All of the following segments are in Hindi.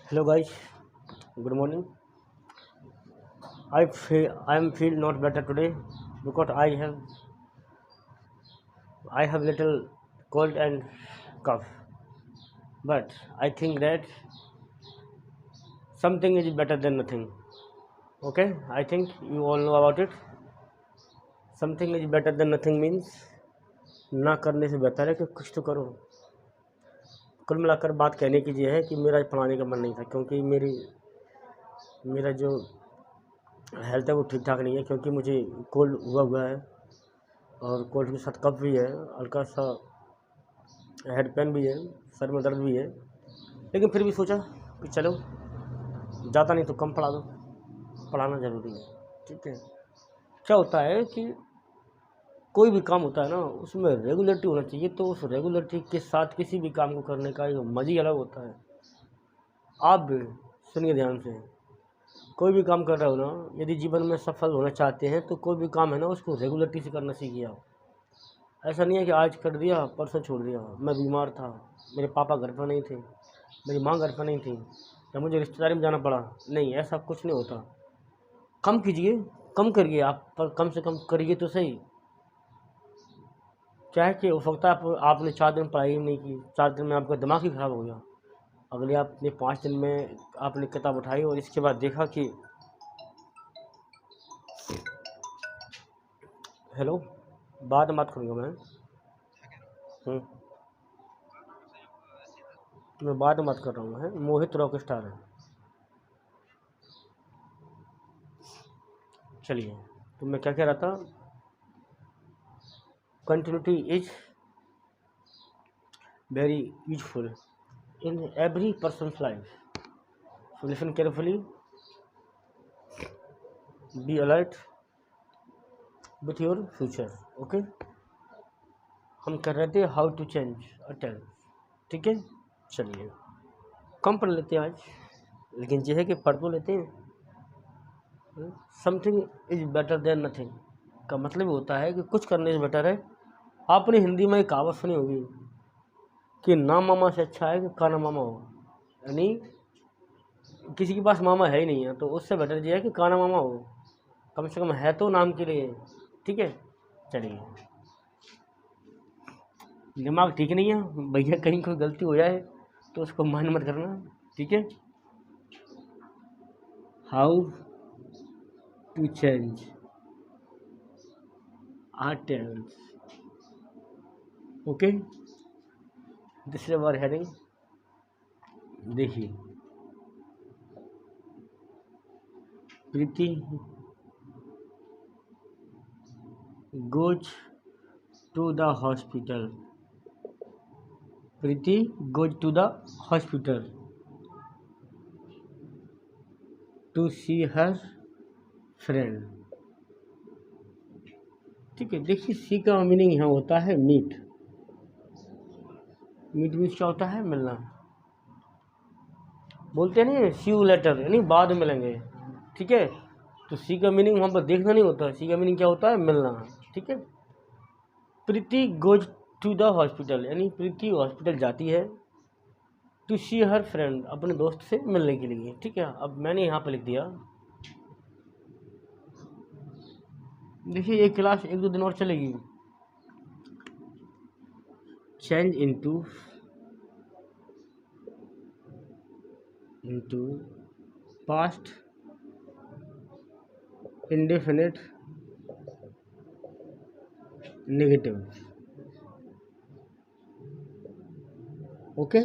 Hello guys, good morning. I am feel not better today because I have little cold and cough. But I think that something is better than nothing. Okay, I think you all know about it. Something is better than nothing means ना करने से बेहतर है कि कुछ तो करो। कुल मिलाकर बात कहने की ये है कि मेरा पढ़ाने का मन नहीं था क्योंकि मेरा जो हेल्थ है वो ठीक ठाक नहीं है क्योंकि मुझे कोल्ड हुआ है और कोल्ड के साथ कफ भी है, हल्का सा हेड पेन भी है, सर में दर्द भी है। लेकिन फिर भी सोचा कि चलो ज़्यादा नहीं तो कम पढ़ा दो, पढ़ाना ज़रूरी है। ठीक है, क्या होता है कि कोई भी काम होता है ना उसमें रेगुलरिटी होना चाहिए, तो उस रेगुलरिटी के साथ किसी भी काम को करने का एक मज़ा ही अलग होता है। आप भी सुनिए ध्यान से, कोई भी काम कर रहे हो ना, यदि जीवन में सफल होना चाहते हैं तो कोई भी काम है ना उसको रेगुलरिटी से करना सीखिए आप। ऐसा नहीं है कि आज कर दिया परसों छोड़ दिया। मैं बीमार था, मेरे पापा घर पर नहीं थे, मेरी माँ घर पर नहीं थी, या मुझे रिश्तेदारी में जाना पड़ा, नहीं, ऐसा कुछ नहीं होता। कम कीजिए, कम करिए आप, पर कम से कम करिए तो सही। क्या है कि हो सकता है आपने 4 दिन पढ़ाई नहीं की, 4 दिन में आपका दिमाग ही ख़राब हो गया। अगले आपने 5 दिन में आपने किताब उठाई और इसके बाद देखा कि हेलो, बाद में बात करूँगा मैं। मैं बाद में बात कर रहा हूँ। है मोहित रॉक स्टार है। चलिए, तो मैं क्या कह रहा था, continuity is very useful in every person's life. So listen carefully, be alert with your future. Okay, हम कर रहे थे how to change a tense. ठीक है, चलिए कम पढ़ लेते हैं आज, लेकिन ये है कि पढ़ तो लेते हैं। Something is better than nothing का मतलब होता है कि कुछ करने से बेटर है। आपने हिंदी में एक कहावत सुनी होगी कि ना मामा से अच्छा है कि काना मामा हो, यानी किसी के पास मामा है ही नहीं है तो उससे बेटर ये है कि काना मामा हो, कम से कम है तो नाम के लिए। ठीक है, चलिए, दिमाग ठीक नहीं है भैया, कहीं कोई गलती हो जाए तो उसको मान मत करना। ठीक है, how to change our tense. Okay, this is our heading. देखिए, Preeti goes to the hospital. Preeti goes to the hospital to see her friend. ठीक है, देखिए, सी का मीनिंग यहाँ होता है मीट। मीट मीन्स क्या होता है? मिलना। बोलते नहीं सी यू लेटर, यानी बाद में मिलेंगे। ठीक है, तो सी का मीनिंग वहाँ पर देखना नहीं होता, सी का मीनिंग क्या होता है? मिलना। ठीक है, प्रीति गोज टू द हॉस्पिटल, यानी प्रीति हॉस्पिटल जाती है टू सी हर फ्रेंड, अपने दोस्त से मिलने के लिए। ठीक है, अब मैंने यहाँ पर लिख दिया, देखिए ये क्लास 1-2 दिन और चलेगी। Change into past indefinite negative. Okay,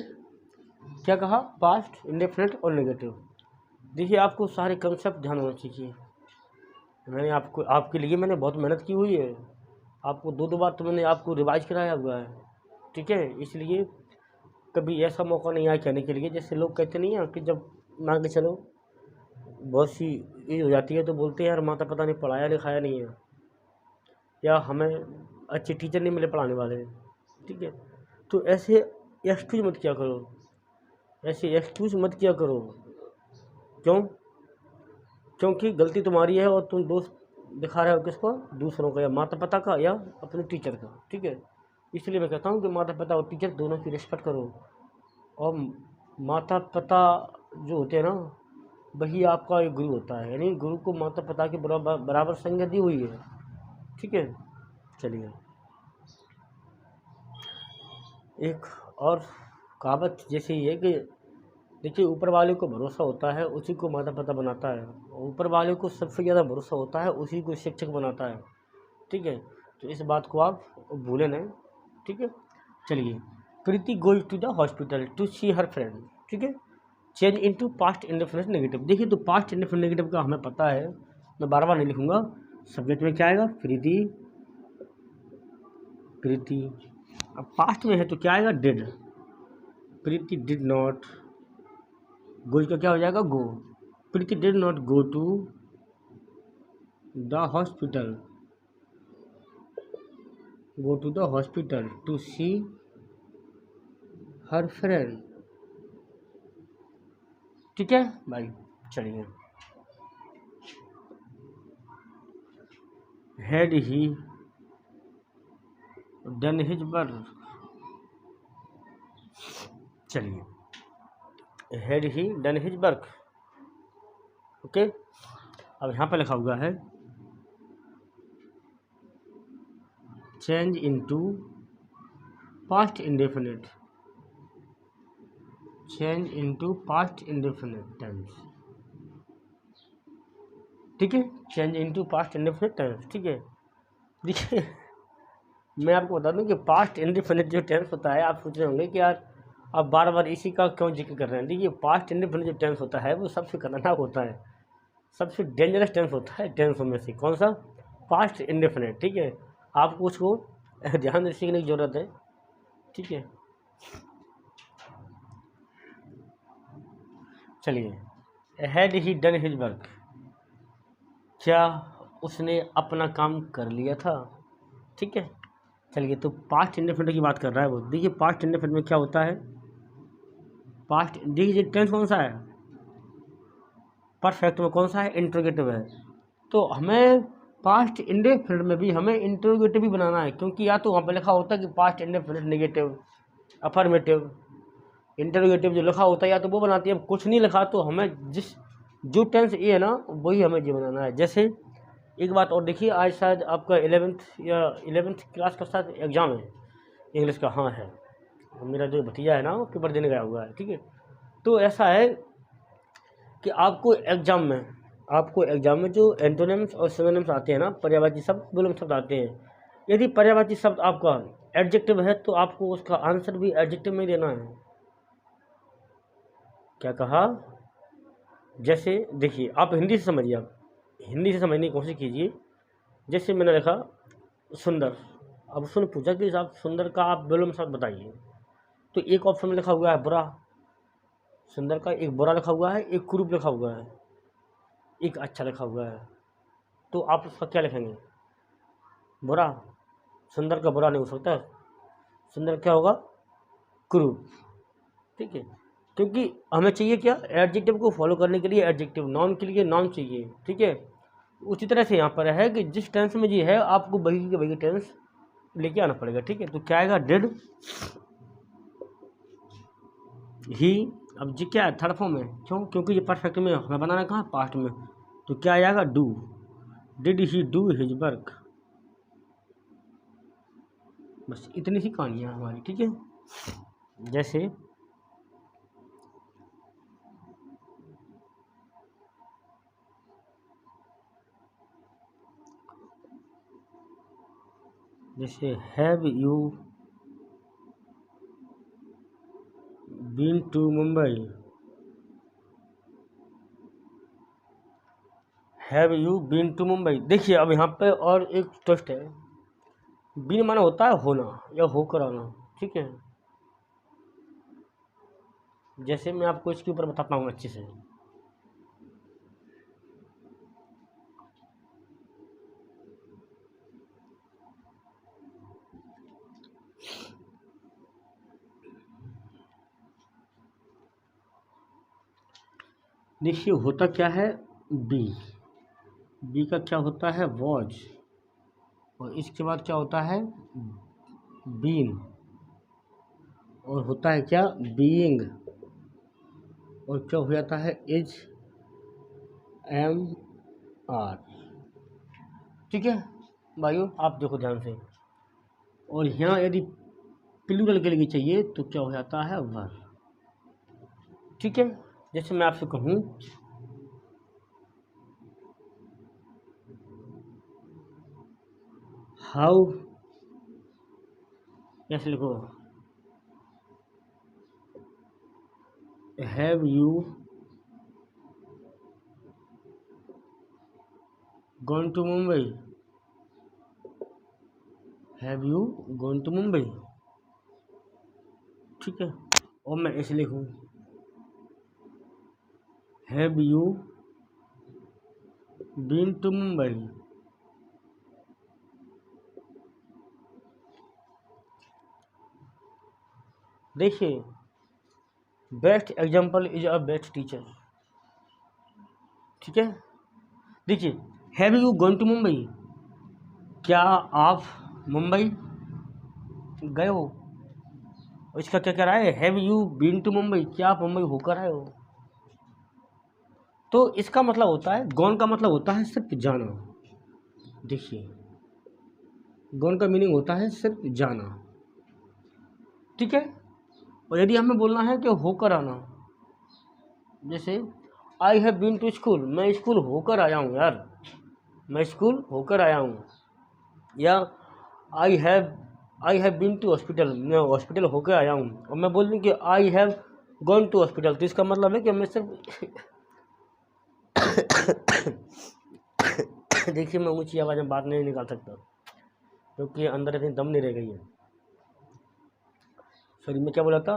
क्या कहा? पास्ट इंडेफिनिट और नेगेटिव। देखिए, आपको सारे कंसेप्ट ध्यान होना चाहिए। मैंने आपके लिए मैंने बहुत मेहनत की हुई है, आपको 2-2 बार तो मैंने आपको रिवाइज कराया हुआ है। ठीक है, इसलिए कभी ऐसा मौका नहीं आया कहने के लिए, जैसे लोग कहते नहीं हैं कि जब मान के चलो बहुत सी एज हो जाती है तो बोलते हैं यार माता पिता ने पढ़ाया लिखाया नहीं है, या हमें अच्छे टीचर नहीं मिले पढ़ाने वाले। ठीक है, तो ऐसे एक्सक्यूज़ मत किया करो, ऐसे एक्सक्यूज़ मत किया करो। क्यों? क्योंकि गलती तुम्हारी है और तुम दोस्त दिखा रहे हो किसको? दूसरों का, या माता पिता का या अपने टीचर का। ठीक है, इसलिए मैं कहता हूँ कि माता पिता और टीचर दोनों की रिस्पेक्ट करो। और माता पिता जो होते हैं ना, वही आपका एक गुरु होता है। यानी गुरु को माता पिता के बराबर बराबर संज्ञा दी हुई है। ठीक है, चलिए एक और कहावत जैसे ही है कि देखिए, ऊपर वाले को भरोसा होता है उसी को माता पिता बनाता है, और ऊपर वाले को सबसे ज़्यादा भरोसा होता है उसी को शिक्षक बनाता है। ठीक है, तो इस बात को आप भूलें नहीं। ठीक है, चलिए, Preeti goes to the hospital to see her friend. ठीक है, change into past indefinite negative. देखिए, तो पास्ट इंडेफिनिट नेगेटिव का हमें पता है, मैं बार बार नहीं लिखूंगा। सब्जेक्ट में क्या आएगा? प्रीति, प्रीति। अब पास्ट में है तो क्या आएगा? Did. Preeti did not, goes का क्या हो जाएगा? Go. Preeti did not go to the hospital, go to the hospital to see her friend। ठीक है भाई, चलिए, had he done his work। चलिए, had he done his work। Okay, अब यहाँ पे लिखा हुआ है change into past indefinite, change into past indefinite tense. ठीक है, change into past indefinite tense. ठीक है, देखिए मैं आपको बता दूं कि पास्ट इंडेफिनिट जो टेंस होता है, आप सोच रहे होंगे कि यार आप बार बार इसी का क्यों जिक्र कर रहे हैं। देखिए, पास्ट इंडेफिनिट जो टेंस होता है वो सबसे खतरनाक होता है, सबसे डेंजरस टेंस होता है टेंसों में से। कौन सा? Past indefinite. ठीक है, आपको उसको ध्यान से सीखने की ज़रूरत है। ठीक है, चलिए, had he done his work, क्या उसने अपना काम कर लिया था। ठीक है, चलिए, तो पास्ट इंडेफिनिट की बात कर रहा है वो। देखिए, पास्ट इंडेफिनिट में क्या होता है? पास्ट, देखिए टेंस कौन सा है? परफेक्ट में कौन सा है? इंट्रोगेटिव है। तो हमें पास्ट इंडेफिनिट में भी हमें इंट्रोगेटिव भी बनाना है, क्योंकि या तो वहाँ पे लिखा होता है कि past indefinite negative, affirmative. Interrogative जो लिखा होता है या तो वो बनाती है। अब कुछ नहीं लिखा तो हमें जिस जो टेंस ये है ना वही हमें जी बनाना है। जैसे एक बात और देखिए, आज शायद आपका 11th या 11th क्लास का शायद एग्ज़ाम है इंग्लिश का। हाँ है, मेरा जो भतीजा है ना वो पेपर देने गया हुआ है। ठीक है, तो ऐसा है कि आपको एग्जाम में जो एंटोनिम्स और सिनोनिम्स आते हैं ना, पर्यायवाची शब्द, विलोम शब्द आते हैं। यदि पर्यायवाची शब्द आपका एडजेक्टिव है तो आपको उसका आंसर भी एडजेक्टिव में ही देना है। क्या कहा? जैसे देखिए, आप हिंदी से समझिए, आप हिंदी से समझने की कोशिश कीजिए। जैसे मैंने लिखा सुंदर, अब उसने पूछा कि आप सुंदर का आप विलोम शब्द बताइए, तो एक ऑप्शन में लिखा हुआ है बुरा। सुंदर का एक बुरा लिखा हुआ है, एक कुरूप लिखा हुआ है, एक अच्छा लिखा हुआ है। तो आप उसका क्या लिखेंगे? बुरा। सुंदर का बुरा नहीं हो सकता, सुंदर क्या होगा? कुरूप। ठीक है, क्योंकि हमें चाहिए क्या? एडजेक्टिव को फॉलो करने के लिए एडजेक्टिव, नाउन के लिए नाउन चाहिए। ठीक है, उसी तरह से यहाँ पर है कि जिस टेंस में ये है आपको वही के वही टेंस लेके आना पड़ेगा। ठीक है, तो क्या आएगा? Did he. अब जी क्या है? थर्ड फॉर्म है, क्यों? क्योंकि ये परफेक्ट में हमें बनाना कहाँ? पास्ट में। तो क्या आएगा? Do. Did he do his work. बस इतनी सी कहानियाँ हमारी। ठीक है, जैसे have you been to Mumbai, have you been to Mumbai. देखिए, अब यहाँ पे और एक ट्विस्ट है। बीन माना होता है होना या होकर आना। ठीक है, जैसे मैं आपको इसके ऊपर बताता हूँ अच्छे से। देखिए, होता क्या है? बी, बी का क्या होता है? वॉज। और इसके बाद क्या होता है? बीन। और होता है क्या? बीइंग। और क्या हो जाता है इज एम आर। ठीक है भाइयों, आप देखो ध्यान से। और यहाँ यदि प्लूरल के लिए चाहिए तो क्या हो जाता है वर। ठीक है, जैसे मैं आपसे कहूँ हाउ, कैसे लिखो, have you gone to Mumbai, have you gone to Mumbai. ठीक है, और मैं ऐसे लिखूँ have you been to Mumbai. देखिए, best example is a best teacher. ठीक है, देखिए have you gone to Mumbai, क्या आप मुंबई गए हो। और इसका क्या कह रहा है, have you been to Mumbai, क्या आप मुंबई होकर आए हो। तो इसका मतलब होता है, गॉन का मतलब होता है सिर्फ जाना। देखिए, गॉन का मीनिंग होता है सिर्फ जाना। ठीक है, और यदि हमें बोलना है कि होकर आना, जैसे I have been to school, मैं स्कूल होकर आया हूँ यार, मैं स्कूल होकर आया हूँ। या I have been to hospital, मैं हॉस्पिटल होकर आया हूँ। और मैं बोल दूँ कि I have gone to hospital, तो इसका मतलब है कि मैं सिर्फ देखिए, मैं ऊंची आवाज़ में बात नहीं निकाल सकता क्योंकि अंदर इतनी दम नहीं रह गई है। सॉरी, मैं क्या बोला था,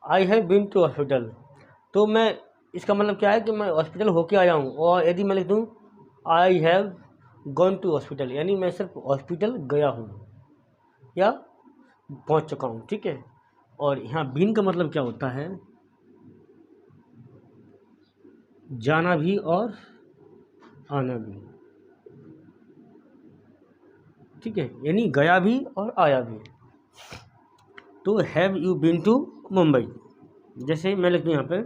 I have been to hospital, तो मैं, इसका मतलब क्या है कि मैं हॉस्पिटल होके आया हूँ। और यदि मैं लिख दूँ I have gone to hospital, यानी मैं सिर्फ हॉस्पिटल गया हूँ या पहुँच चुका हूँ। ठीक है, और यहाँ बीन का मतलब क्या होता है, जाना भी और आना भी। ठीक है, यानी गया भी और आया भी। तो have you been to Mumbai, जैसे मैं लिख दूँ यहाँ पे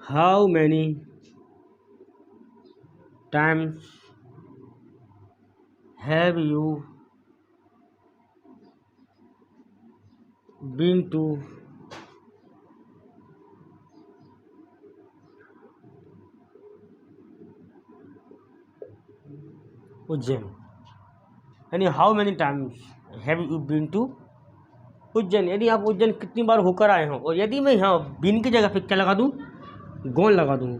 how many times have you been to Ujjain, यानी how many times have you been to Ujjain, यदि आप उज्जैन कितनी बार होकर आए हो। और यदि मैं यहाँ बीन की जगह पे क्या लगा दूँ, गौन लगा दूँ,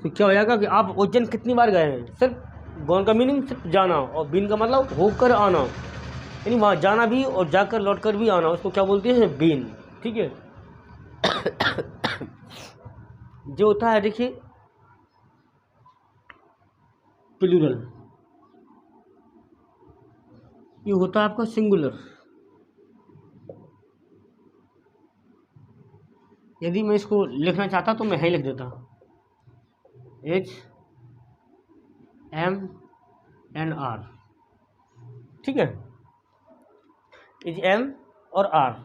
तो क्या हो जाएगा कि आप उज्जैन कितनी बार गए हैं। सिर्फ गौन का मीनिंग सिर्फ जाना, और बीन का मतलब होकर आना, यानी वहाँ जाना भी और जाकर लौट कर भी आना, उसको क्या बोलते हैं, बीन। ठीक है, जो होता है देखिए प्लूरल, ये होता है आपका सिंगुलर। यदि मैं इसको लिखना चाहता तो मैं यही लिख देता, एच एम एन आर। ठीक है, एच एम और आर,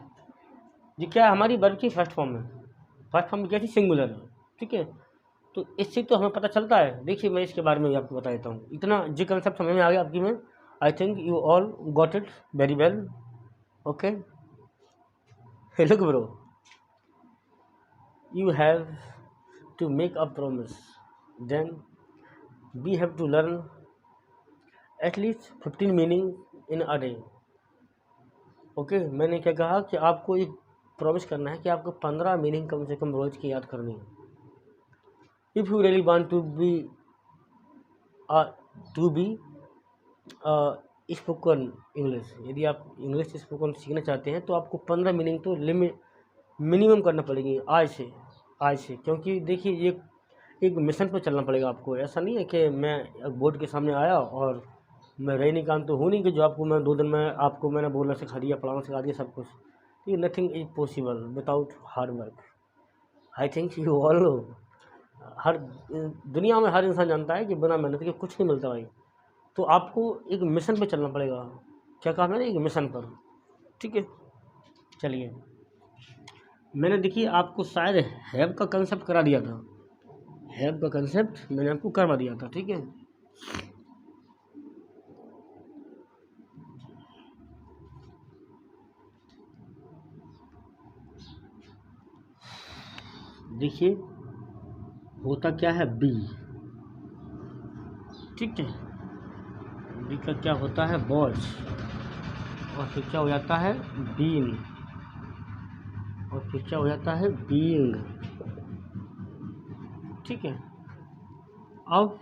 ये क्या है, हमारी वर्ब की फर्स्ट फॉर्म है। फर्स्ट फॉर्म क्या थी, सिंगुलर है। ठीक है, तो इससे तो हमें पता चलता है। देखिए, मैं इसके बारे में भी आपको बता देता हूँ, इतना जो कंसेप्ट समझ में आ गया आपकी में। आई think you all got it very well. Okay, look bro, you have to make a promise, then we have to learn at least 15 meaning in a day. Okay, मैंने क्या कहा कि आपको एक प्रॉमिस करना है कि आपको 15 मीनिंग कम से कम रोज की याद करनी है। If you really want to be spoken English, यदि आप इंग्लिश स्पोकन सीखना चाहते हैं तो आपको 15 मीनिंग तो मिनिमम करना पड़ेगी आज से। क्योंकि देखिए, ये एक मिशन पर चलना पड़ेगा आपको। ऐसा नहीं है कि मैं बोर्ड के सामने आया और मैं रही काम तो हूँ नहीं कि जो आपको मैं 2 दिन में आपको मैंने बोलना सिखा दिया, पढ़ाना सिखा दिया सब कुछ। ये nothing is possible without hard work. I think you all know, हर दुनिया में हर इंसान जानता है कि बिना मेहनत के कुछ नहीं मिलता भाई। तो आपको एक मिशन पर चलना पड़ेगा। क्या कहा मैंने, एक मिशन पर। ठीक है, चलिए मैंने देखिए आपको शायद हैव का कंसेप्ट करा दिया था, हैव का कंसेप्ट मैंने आपको करवा दिया था, ठीक है। देखिए होता क्या है बी, ठीक है, बी का क्या होता है बॉज, और फिर क्या हो जाता है बीन, और फिर क्या हो जाता है बीइंग, ठीक है। अब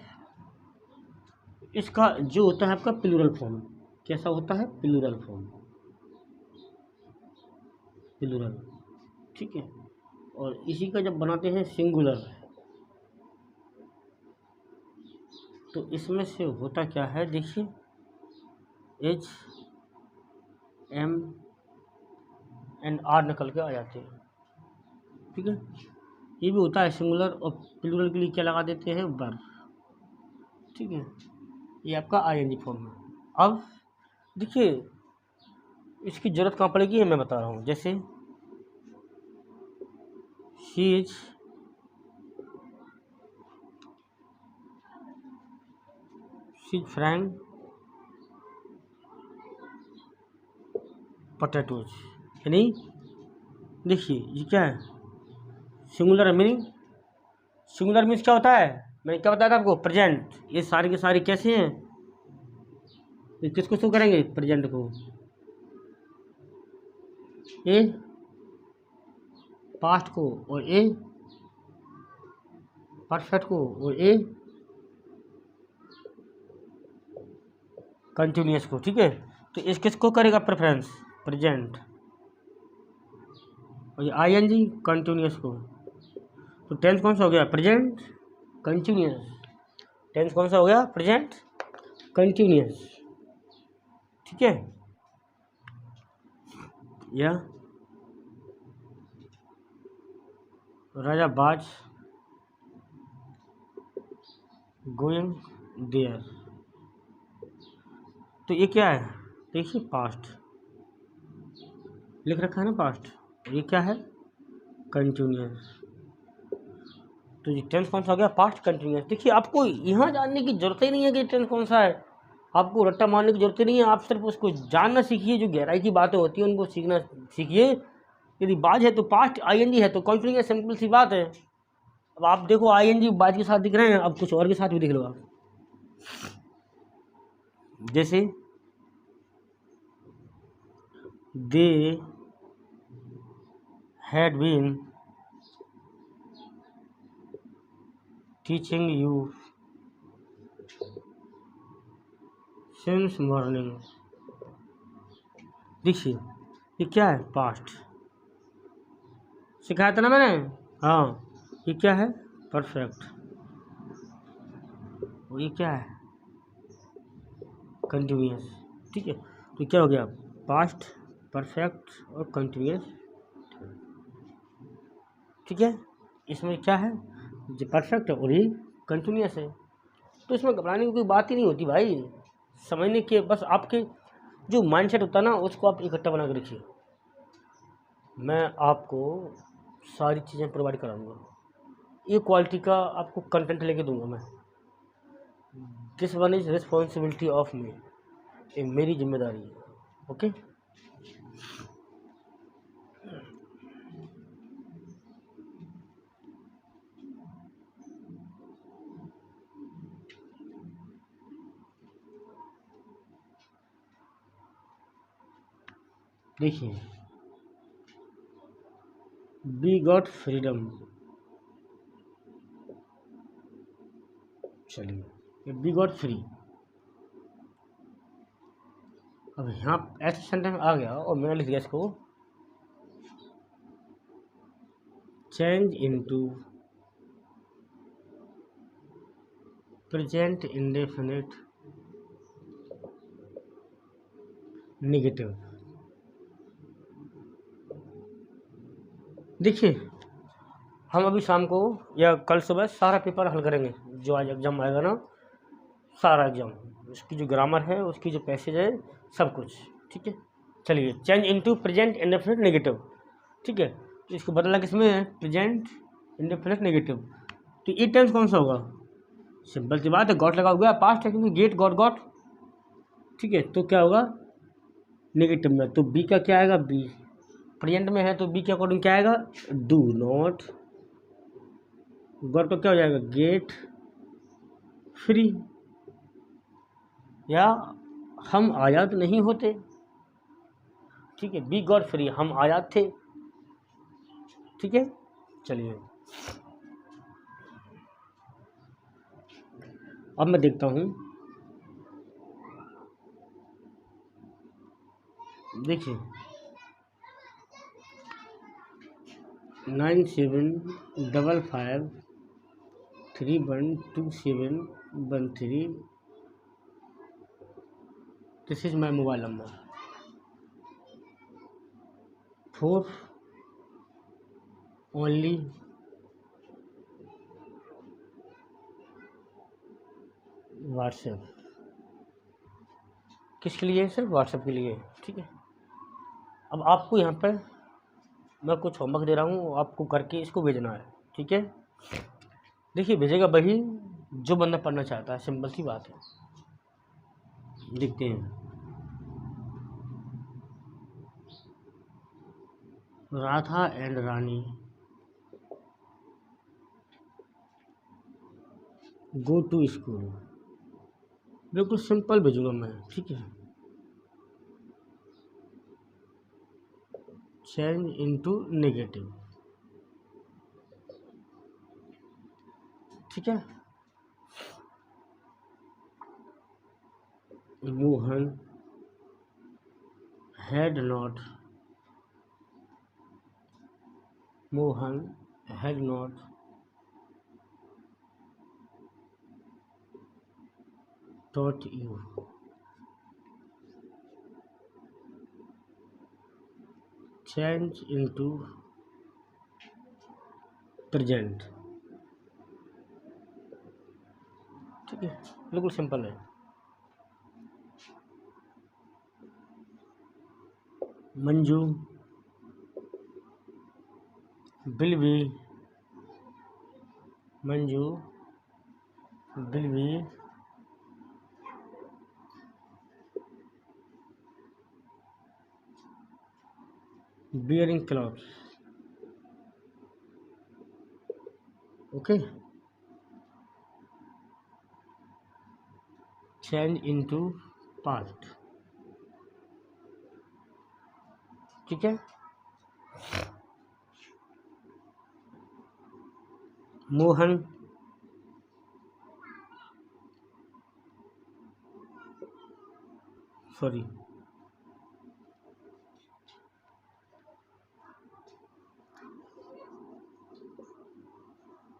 इसका जो होता है आपका प्लूरल फॉर्म, कैसा होता है प्लूरल फॉर्म, प्लूरल, ठीक है। और इसी का जब बनाते हैं सिंगुलर, तो इसमें से होता क्या है देखिए एच एम एंड आर निकल के आ जाते हैं, ठीक है। ये भी होता है सिंगुलर, और प्लूरल के लिए क्या लगा देते हैं वर, ठीक है। ये आपका आईएनजी फॉर्म है। अब देखिए इसकी ज़रूरत कहाँ पड़ेगी मैं बता रहा हूँ। जैसे शी इज फ्राइंग पोटैटोज, यानी देखिए ये क्या है सिंगुलर है, मीनिंग सिंगुलर मीन्स क्या होता है, मैंने क्या बताया था आपको प्रेजेंट। ये सारे के सारे कैसे हैं, ये किसको शो करेंगे प्रेजेंट को, ए पास्ट को, और ए परफेक्ट को, और ए कंटिन्यूस को, ठीक है। तो इस किसको करेगा प्रेफरेंस प्रेजेंट, और ये आईएनजी कंटिन्यूस को। तो टेंस कौन सा हो गया प्रेजेंट कंटिन्यूस, टेंस कौन सा हो गया प्रेजेंट कंटिन्यूस, ठीक है। या राजा बाज गोइंग देयर, तो ये क्या है देखिए पास्ट लिख रखा है ना पास्ट, ये क्या है कंटिन्यूस। तो ये टेंस कौन सा हो गया पास्ट कंटिन्यूस। देखिए आपको यहाँ जानने की जरूरत ही नहीं है कि टेंस कौन सा है, आपको रट्टा मारने की जरूरत ही नहीं है, आप सिर्फ उसको जानना सीखिए, जो गहराई की बातें होती हैं उनको सीखना सीखिए। यदि बाज है तो पास्ट आईएनजी है तो कंटिन्यूस, सिंपल सी बात है। अब आप देखो आईएनजी बाज के साथ दिख रहे हैं, अब कुछ और के साथ भी दिख लो आप। जैसे they had been teaching you since morning, देखिए ये क्या है पास्ट, सिखाया था ना मैंने, हाँ। ये क्या है परफेक्ट, और ये क्या है कंटिन्यूस, ठीक है। तो क्या हो गया पास्ट परफेक्ट और कंटिन्यूस, ठीक है। इसमें क्या है जो परफेक्ट है और ये कंटिन्यूस है, तो इसमें घबराने की कोई बात ही नहीं होती भाई। समझने के बस आपके जो माइंडसेट होता है ना उसको आप इकट्ठा बना के रखिए। मैं आपको सारी चीज़ें प्रोवाइड कराऊंगा, ये क्वालिटी का आपको कंटेंट लेके दूंगा मैं। This one is responsibility of me, ये मेरी जिम्मेदारी है, ओके। देखिए वी गॉट फ्रीडम, चलिए वी गॉट फ्री। अब यहाँ ऐसा सेंटेंस आ गया और मैंने लिख दिया इसको change into present indefinite negative. देखिए हम अभी शाम को या कल सुबह सारा पेपर हल करेंगे, जो आज एग्ज़ाम आएगा ना, सारा एग्ज़ाम, उसकी जो ग्रामर है, उसकी जो पैसेज है, सब कुछ, ठीक है। चलिए change into present indefinite negative, ठीक है। इसको बदलना किस में है, प्रेजेंट इंडेफिनिट नेगेटिव। तो ई टेंस कौन सा होगा, सिंपल सी बात है, गॉट लगा हुआ है, पास्ट है क्योंकि गेट गॉट गॉट, ठीक है। तो क्या होगा नेगेटिव में, तो बी का क्या आएगा, बी प्रेजेंट में है तो बी के अकॉर्डिंग क्या आएगा, डू नॉट। गॉट तो क्या हो जाएगा, गेट फ्री, या हम आज़ाद नहीं होते, ठीक है। बी गॉट फ्री, हम आज़ाद थे, ठीक है। चलिए अब मैं देखता हूँ, देखिए 9755312713, this is my mobile number. 4 only WhatsApp, किसके लिए, सिर्फ व्हाट्सएप के लिए, ठीक है। अब आपको यहाँ पर मैं कुछ होमवर्क दे रहा हूँ, आपको करके इसको भेजना है, ठीक है। देखिए भेजेगा वही जो बंदा पढ़ना चाहता है, सिंपल सी बात है। देखते हैं, Radha and Rani go to school, बिल्कुल सिंपल भेजूंगा मैं, ठीक है। चेंज इनटू नेगेटिव, ठीक है। Mohan had not taught you, change into present, ठीक है, बिल्कुल सिंपल है। Manju will be wearing clothes, okay. Change into past, ठीक है। मोहन सॉरी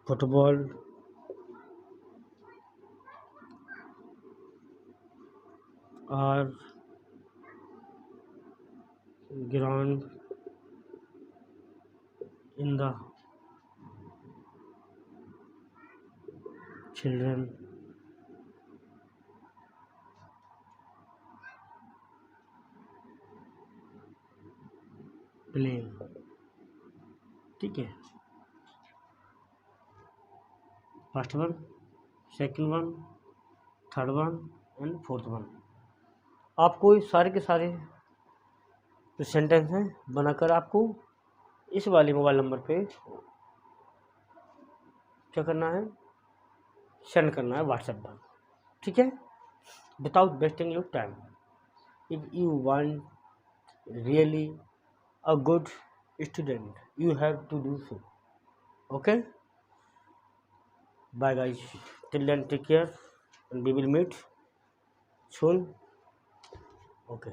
फुटबॉल और ground in the children playing, ठीक है। First one, second one, third one and fourth one. आपको ये सारे के सारे जो सेंटेंस हैं बनाकर आपको इस वाले मोबाइल नंबर पे क्या करना है, सेंड करना है व्हाट्सएप पर, ठीक है, without wasting your time. If you want really a good student you have to do so, okay. Bye guys, till then take care and we will meet soon, okay।